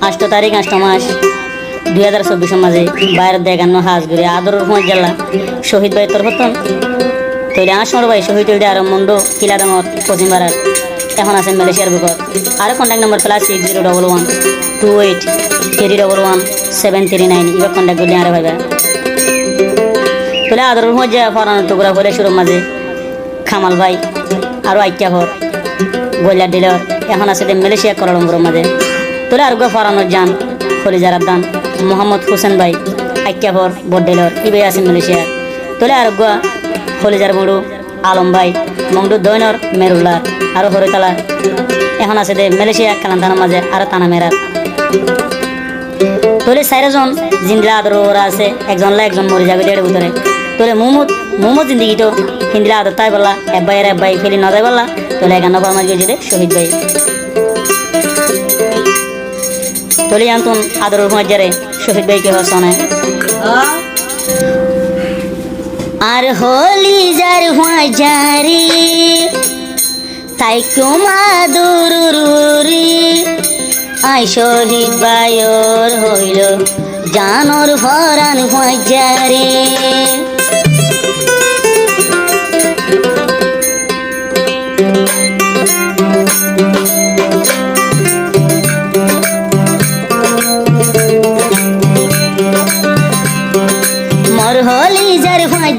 8 তারিখ 8 মাস 2024 মাঝে বাইরের দেখানো হাজ ঘুরে আদরের সময় গেলা শহীদ ভাই তোর হতন তৈরি আসর ভাই শহীদ আর মন্ডো কিলা ডাঙর কোচিং বাড়ার এখন আছে মালয়েশিয়ার বুকর আর কন্ট্যাক্ট নম্বর +6011 28 311 739 এবার কন্ট্যাক্ট করলে আরে ভাইবা তোলে আদরের সময় যা ফরানোর টুকরা করে শুরুর মাঝে খামাল ভাই আরও আইক্যা হর বইলার ডিলার এখন আছে মালয়েশিয়া করার নম্বরের মাঝে তোলে আর ফরানোর যান খলিজার আদান মোহাম্মদ হোসেন ভাই আইক্যাভর বড্ডেলর ইবে আছে মালয়েশিয়া তোলে আর খলিজার মুড়ু আলম ভাই মংডু দৈনর মেরুল্লার আরো হরিতালা এখন আছে মালয়েশিয়া কালান্তানার মাঝে আরো তানা মেরার তোলে 4জন জিন্দলা আদর ওরা আছে একজন মরে যাবে দেড় ভিতরে তোলে মোহাম্মদ জিন্দিগি তো হিন্দিলা আদর তাই বললা এব্বাই ফেলি না যাই বললা তোলে 11 ফরমাজ গেছে শহীদ ভাই তোলে আন্তন আদর মজ্জারে শহীদ ভাইকে হসনে আর হলি যার মজ্জারি তাই কুমা দুরুরি আই শহীদ ভাইর হইল জানর ভরান মজ্জারি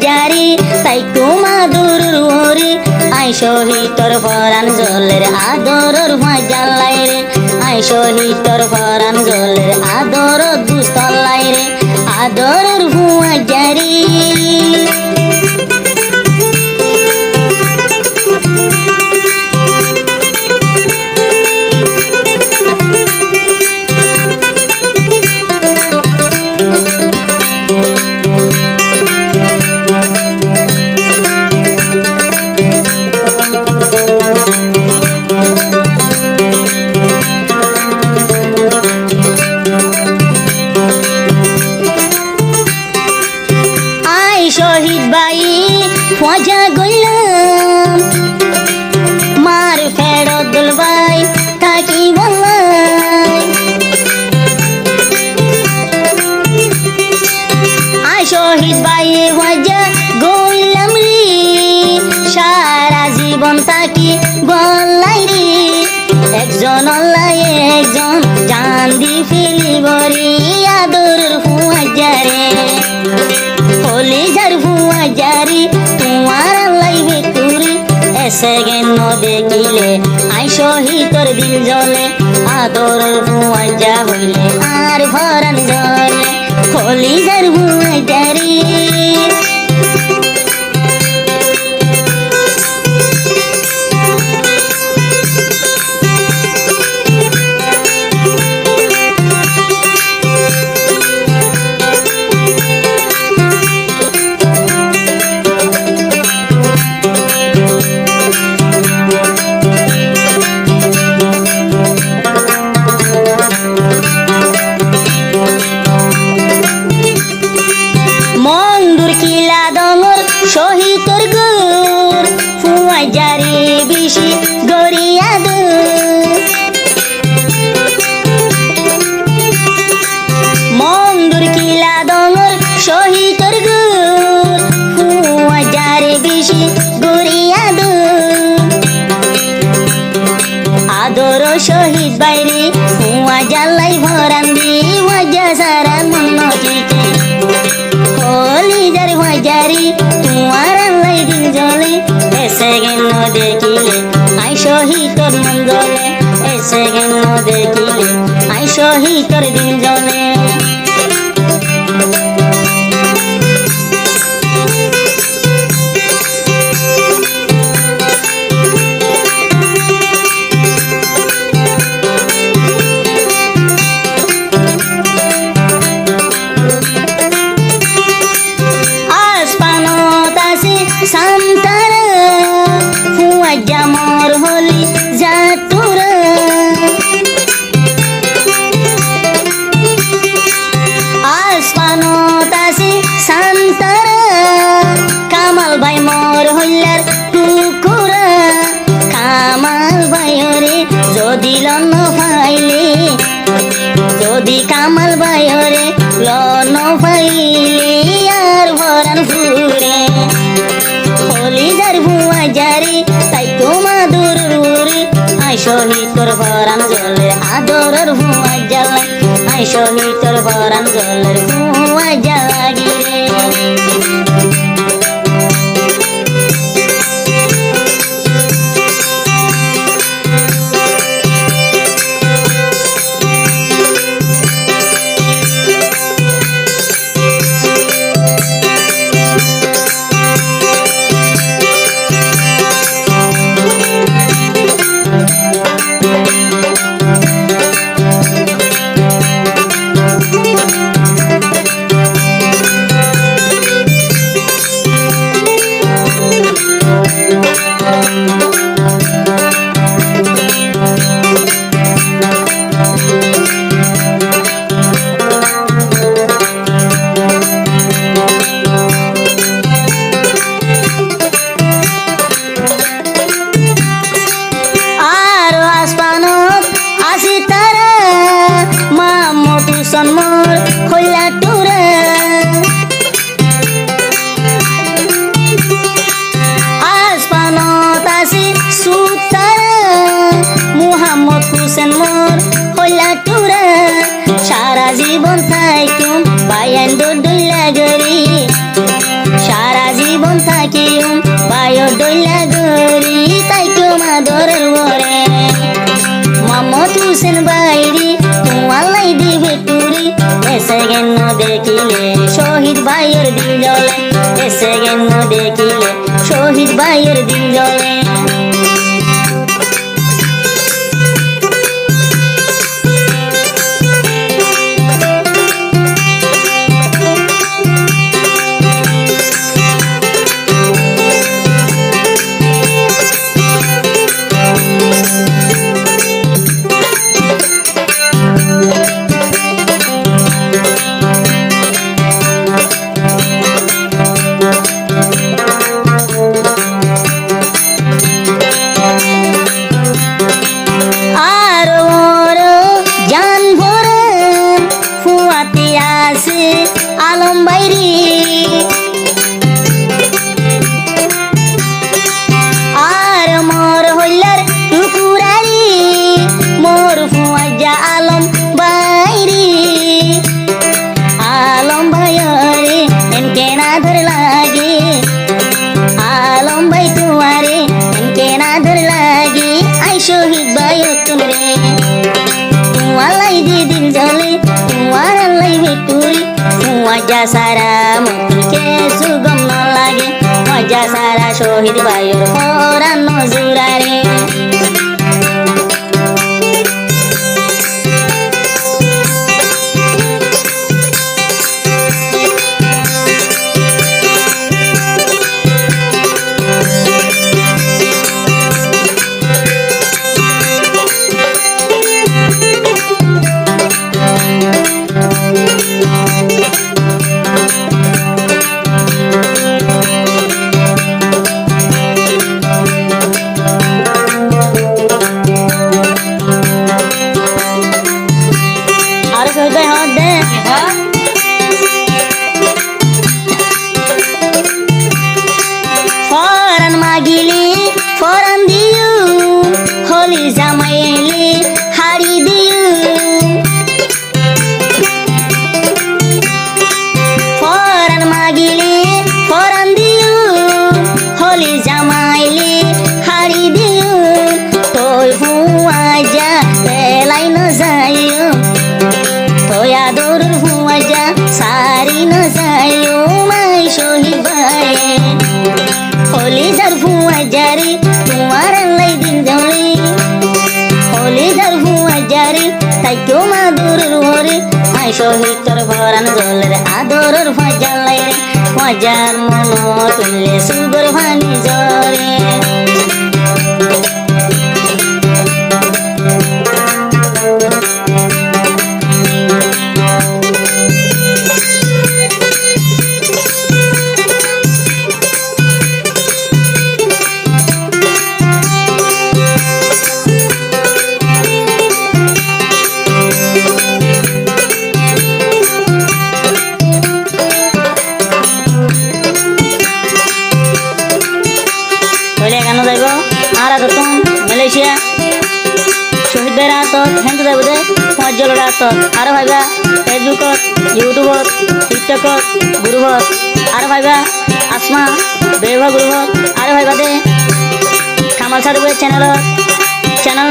জারি তাই কুমা দুরুরি আই শহীদ তোর ফরান জলের আদরর মজ্জালাই রে আই শহীদ তোর ফরান জলের আদর দুস্তলাই রে আদরর মজ্জারি শহীদ ভাই খোঁজা গইলাম মার ফেরত দল ভাই থাকি বললাই আই শহীদ ভাই খোঁজা গইলাম রে সারা জীবন থাকি বললাই রে একজন অল্লাই একজন জান দি ফেলিব রে আদরের ফুয়াজারে কলিজার ফুয়াজারি তোমার লাইবে তুরি এসে গেন দেখিলে আই শহীদর দিল জলে আদরের ফুয়াজা হইলে আর ভরান জলে কলিজার ফুয়াজারি শহীদর গুর ফুয়াজারি বিশি গড়িয়া মন্দুর কিলা দঙর শহীদর গুর ফুয়াজারি বিশি গড়িয়া আদর শহীদ বাইরে ফুয়াজালাই ভরান দি মজা সারা মন চিকে কলিজার মজ্জারি তোমার লাই দিল জলে এসে গেল দেখিলে আই শহীদর মন জলে এসে গেল দেখিলে আই শহীদর দিল জলে Santara fuaja mor holi jatura যদি লন ফাইলে যদি কামাল বাইরে লন ফাইলে আর ভরান ফুরে হলিদার ভুয়া জারি তাই তোমা দূর উড়ি আই শহীদ তোর ভরান জলের আদরের ভুয়া জ্বালা আই শহীদ তোর ভরান জলের ভুয়া জ্বালা গিরে মোর হইলা টুরা আসপানত আসি সুতারা মুহাম্মদ হুসেন মোর হইলা টুরা সারা জীবন থাইকুম বায়ান দইলা গরি সারা জীবন থাকিম বায়ো দইলা গরি তাইকুম আদরের ওরে মোহাম্মদ হুসেন বাইরি তোমালাই দিবে টুরি এসে গেন দেখিলে শহীদ ভাইয়ের দিল জ্বলে এসে গেন দেখিলে শহীদ ভাইয়ের দিল জ্বলে আলম বাইরি আর মোর হইলার টুকুরারি মোর ফুয়াজা আলম বাইরি আলম ভাইরে এনকে না ধর লাগে আলম ভাই তোমারে এনকে না ধর লাগে আই শহীদ ভাই তুমি তোমালাই দিদিন জলে তোমার লাই ভেটুরি মজা সারা মুখকে সুগম ন লাগে মজা সারা শহীদ ভাইয়ের পরাণ জুরারে ফরান মাগিলি ফরান দিও হলি জামাইলি হাড়ি দিও ফরান মাগিলি ফরান দিও হলি জামাইলি হাড়ি দিও তোই হুয়া যা তেলাই ন যাইও তোই আদর হুয়া যা সারি ন যাইও মাই শহীদ ভাই হলি যার ফুয়া জারি তোমার লাই দিন জলে হলি যার ফুয়া জারি তাই তোমা দূরের ওরে আই শহীদ তোর ভরান জলের আদরের ফাজা লাই রে ফাজার মন তুললে সুগর ভানি জরে জলরাত আরো ভাইবা ফেসবুকত ইউটিউবত টিকটকত গ্রুপত আরো ভাইবা আসমা বেবা গ্রুপত আরো ভাইবা দে কামাল সাদেকের চ্যানেল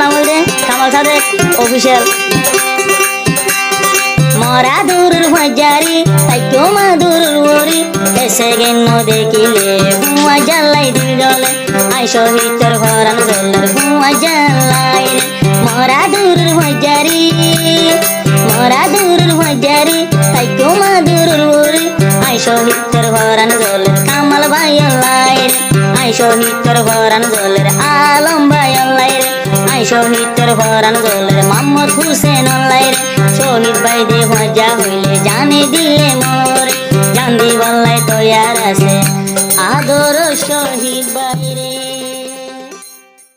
নাম হইলে কামাল সাদেক অফিসিয়াল মরা দূরের ভাজারি তাই তো মাদুর ওরি এসে গেন দেখিলে হুয়া জ্বালাই দিল জলে আই শহীদর ভরান জলের হুয়া জ্বালাই রে মরা দূরের ভাজারি তাই তো মাদুর ওরি আই শহীদর ভরান জলের কামাল ভাই লাই রে আই শহীদর ভরান জলের আলম ভাই লাই রে আই শহীদর ভরান জলের মোহাম্মদ হুসেন লাই রে শহীদ ভাই দে ভজা হইলে জানে দিলে মোরে জান দি বল্লাই তৈয়ার আছে আদর শহীদ ভাই রে।